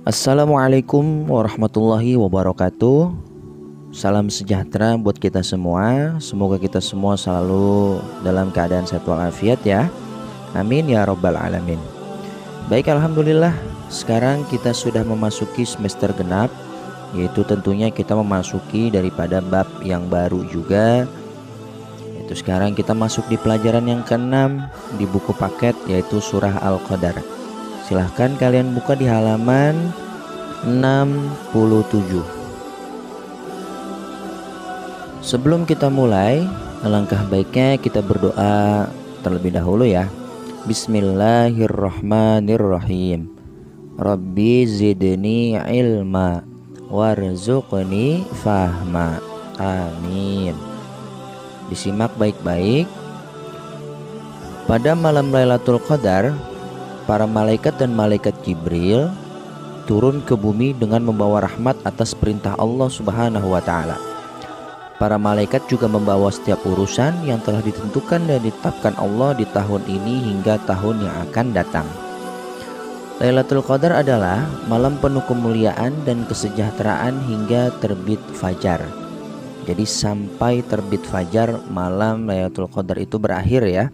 Assalamualaikum warahmatullahi wabarakatuh. Salam sejahtera buat kita semua. Semoga kita semua selalu dalam keadaan sehat walafiat ya. Amin ya rabbal alamin. Baik, alhamdulillah. Sekarang kita sudah memasuki semester genap, yaitu tentunya kita memasuki daripada bab yang baru juga. Itu sekarang kita masuk di pelajaran yang ke-6 di buku paket, yaitu surah Al-Qadar. Silahkan kalian buka di halaman 67. Sebelum kita mulai, alangkah baiknya kita berdoa terlebih dahulu ya. Bismillahirrahmanirrahim. Rabbi zidni ilma warzuqni fahma. Amin. Disimak baik-baik. Pada malam Lailatul Qadar, para malaikat dan malaikat Jibril turun ke bumi dengan membawa rahmat atas perintah Allah Subhanahu wa taala. Para malaikat juga membawa setiap urusan yang telah ditentukan dan ditetapkan Allah di tahun ini hingga tahun yang akan datang. Lailatul Qadar adalah malam penuh kemuliaan dan kesejahteraan hingga terbit fajar. Jadi sampai terbit fajar malam Lailatul Qadar itu berakhir ya.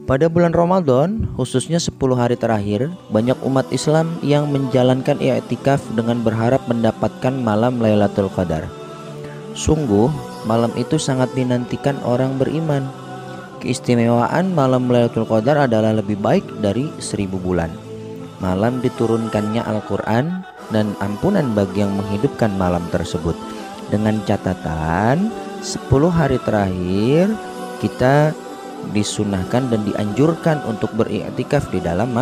Pada bulan Ramadan, khususnya 10 hari terakhir, banyak umat Islam yang menjalankan i'tikaf dengan berharap mendapatkan malam Lailatul Qadar. Sungguh, malam itu sangat dinantikan orang beriman. Keistimewaan malam Lailatul Qadar adalah lebih baik dari 1000 bulan. Malam diturunkannya Al-Quran dan ampunan bagi yang menghidupkan malam tersebut. Dengan catatan, 10 hari terakhir kita disunahkan dan dianjurkan untuk beriktikaf di dalam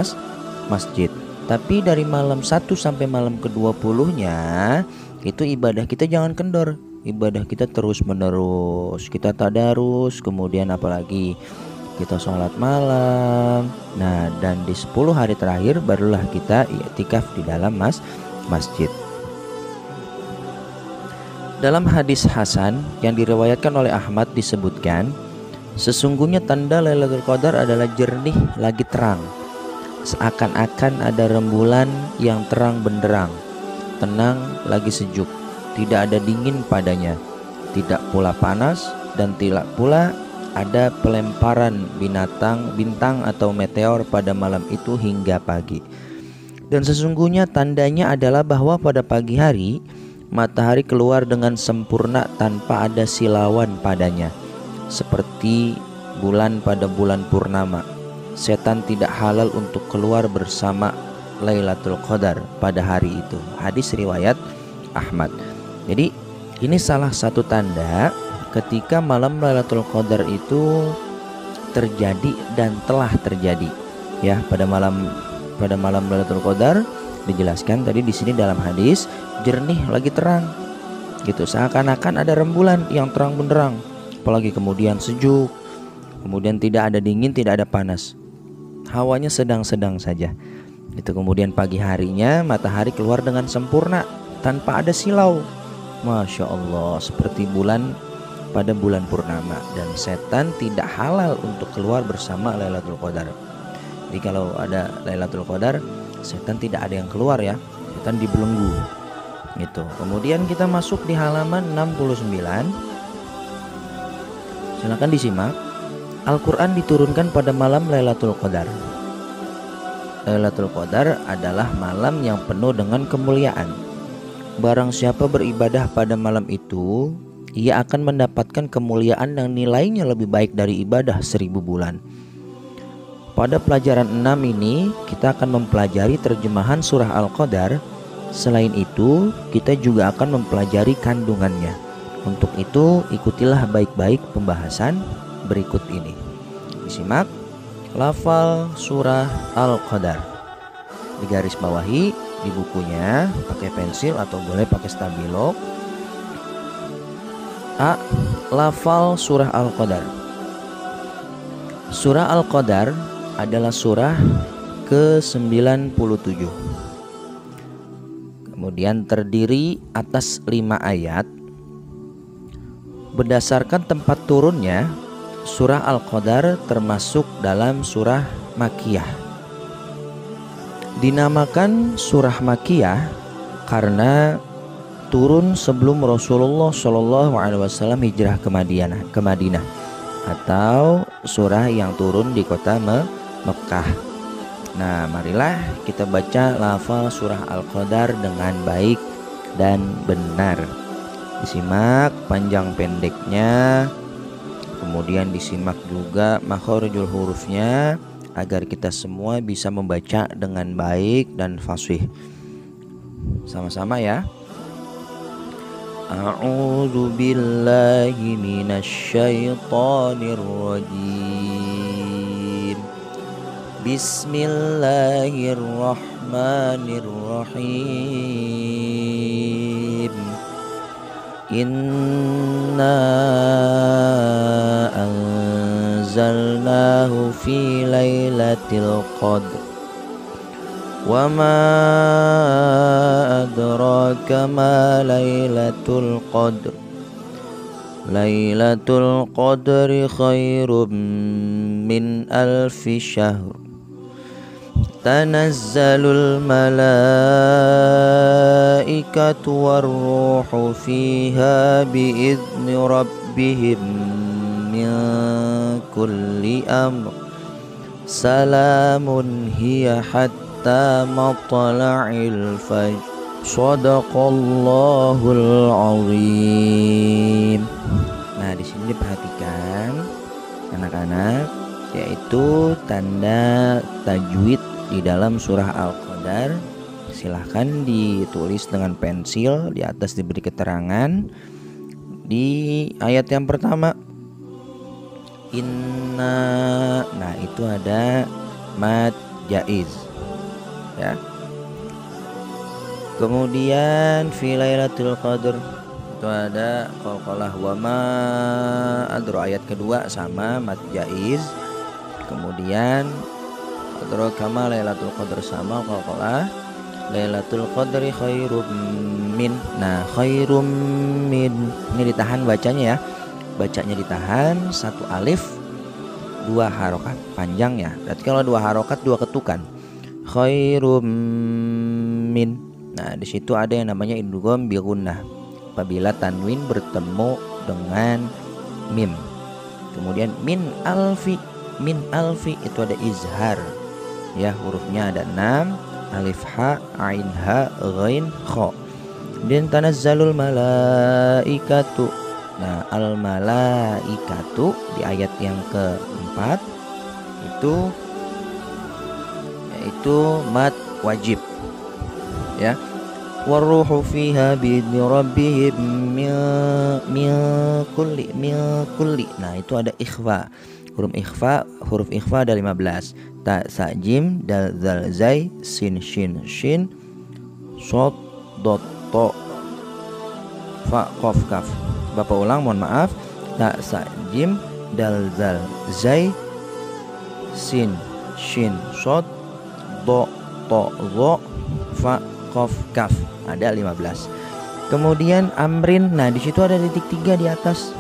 masjid. Tapi dari malam 1 sampai malam ke-20-nya itu ibadah kita jangan kendor. Ibadah kita terus menerus. Kita tadarus, kemudian apalagi kita sholat malam. Nah, dan di 10 hari terakhir barulah kita iktikaf di dalam masjid. Dalam hadis Hasan yang diriwayatkan oleh Ahmad disebutkan, sesungguhnya tanda Lailatul Qadar adalah jernih lagi terang, seakan-akan ada rembulan yang terang benderang, tenang lagi sejuk, tidak ada dingin padanya, tidak pula panas, dan tidak pula ada pelemparan bintang atau meteor pada malam itu hingga pagi. Dan sesungguhnya tandanya adalah bahwa pada pagi hari matahari keluar dengan sempurna tanpa ada silauan padanya, seperti bulan pada bulan purnama. Setan tidak halal untuk keluar bersama Lailatul Qadar pada hari itu. Hadis riwayat Ahmad. Jadi ini salah satu tanda ketika malam Lailatul Qadar itu terjadi dan telah terjadi. Ya, pada malam Lailatul Qadar dijelaskan tadi di sini dalam hadis, jernih lagi terang. Gitu, seakan-akan ada rembulan yang terang benderang. Apalagi kemudian sejuk, kemudian tidak ada dingin, tidak ada panas, hawanya sedang-sedang saja. Itu kemudian pagi harinya matahari keluar dengan sempurna tanpa ada silau. Masya Allah, seperti bulan pada bulan purnama. Dan setan tidak halal untuk keluar bersama Lailatul Qadar. Jadi kalau ada Lailatul Qadar, setan tidak ada yang keluar ya, setan dibelenggu. Gitu. Kemudian kita masuk di halaman 69. Silakan disimak. Al-Quran diturunkan pada malam Lailatul Qadar. Lailatul Qadar adalah malam yang penuh dengan kemuliaan. Barang siapa beribadah pada malam itu, ia akan mendapatkan kemuliaan yang nilainya lebih baik dari ibadah 1000 bulan. Pada pelajaran 6 ini kita akan mempelajari terjemahan surah Al-Qadar. Selain itu, kita juga akan mempelajari kandungannya. Untuk itu, ikutilah baik-baik pembahasan berikut ini. Disimak lafal surah Al-Qadar. Digaris bawahi di bukunya, pakai pensil atau boleh pakai stabilo. A. Lafal surah Al-Qadar. Surah Al-Qadar adalah surah ke-97. Kemudian terdiri atas 5 ayat. Berdasarkan tempat turunnya, surah Al-Qadar termasuk dalam surah Makkiyah. Dinamakan surah Makkiyah karena turun sebelum Rasulullah Shallallahu Alaihi Wasallam hijrah ke Madinah, atau surah yang turun di kota Mekah. Nah, marilah kita baca lafal surah Al-Qadar dengan baik dan benar. Disimak panjang pendeknya, kemudian disimak juga makharijul hurufnya, agar kita semua bisa membaca dengan baik dan fasih. Sama-sama ya. A'udzu billahi minasyaitonir rajim. Bismillahirrahmanirrahim. Inna anzalnahu fi lailatul qadr wa ma adraka ma lailatul qadr. Lailatul qadri khairum min alfi syahr. Tanazzalul malaikatu warruhu fiha biizni rabbihim min kulli amr. Salamun hiya hatta matla'il fajr. Shadaqallahul azim. Nah, di sini diperhatikan anak-anak, yaitu tanda tajwid di dalam surah Al-Qadar. Silahkan ditulis dengan pensil, di atas diberi keterangan. Di ayat yang pertama, inna, nah itu ada mad jaiz ya. Kemudian fi lailatul qadr itu ada qalqalah. Wa ma adra, ayat kedua sama mad jaiz. Kemudian adraka ma lailatul qadr sama qalqalah. Lailatul qadri khairum min. Nah, khairum min ini ditahan bacanya ya. Bacanya ditahan, satu alif dua harokat panjang ya. Berarti kalau dua harokat dua ketukan. Khairum min. Nah, di situ ada yang namanya idgham bi gunnah apabila tanwin bertemu dengan mim. Kemudian min alfi itu ada izhar ya, hurufnya ada 6, alif ha, ain ha, ghain kha. Dan tanazzalul malaikatu. Nah, al malaikatu di ayat yang keempat itu yaitu mad wajib ya. Warruhu fiha biidzni rabbihim min kulli. Nah, itu ada ikhfa. Huruf ikhfa ada 15. Ta, sa, jim, dal, zal, zai, sin, shin, shin, shod, dot, to, fa, qaf, kaf. Bapak ulang, mohon maaf. Ta, sa, jim, dal, zal, zai, sin, shin, shod, do, to, zo, fa, qaf, kaf. Ada 15. Kemudian amrin. Nah, di situ ada titik 3 di atas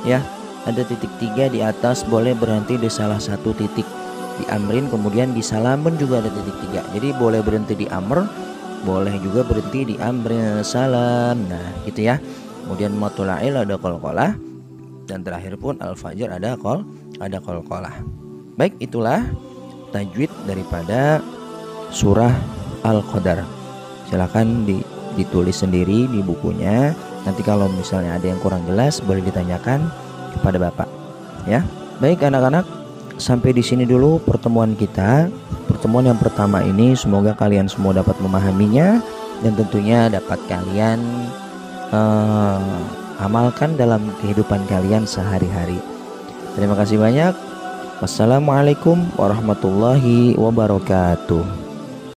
ya. Ada titik 3 di atas, boleh berhenti di salah satu titik di amrin. Kemudian di salamun juga ada titik 3. Jadi boleh berhenti di amr, boleh juga berhenti di amrin salam. Nah, gitu ya. Kemudian matula'il ada qalqalah, dan terakhir pun al-fajr ada qalqalah. Baik, itulah tajwid daripada surah Al-Qadar. Silakan ditulis sendiri di bukunya. Nanti kalau misalnya ada yang kurang jelas boleh ditanyakan kepada Bapak ya. Baik anak-anak, sampai di sini dulu pertemuan kita. Pertemuan yang pertama ini semoga kalian semua dapat memahaminya dan tentunya dapat kalian amalkan dalam kehidupan kalian sehari-hari. Terima kasih banyak. Wassalamualaikum warahmatullahi wabarakatuh.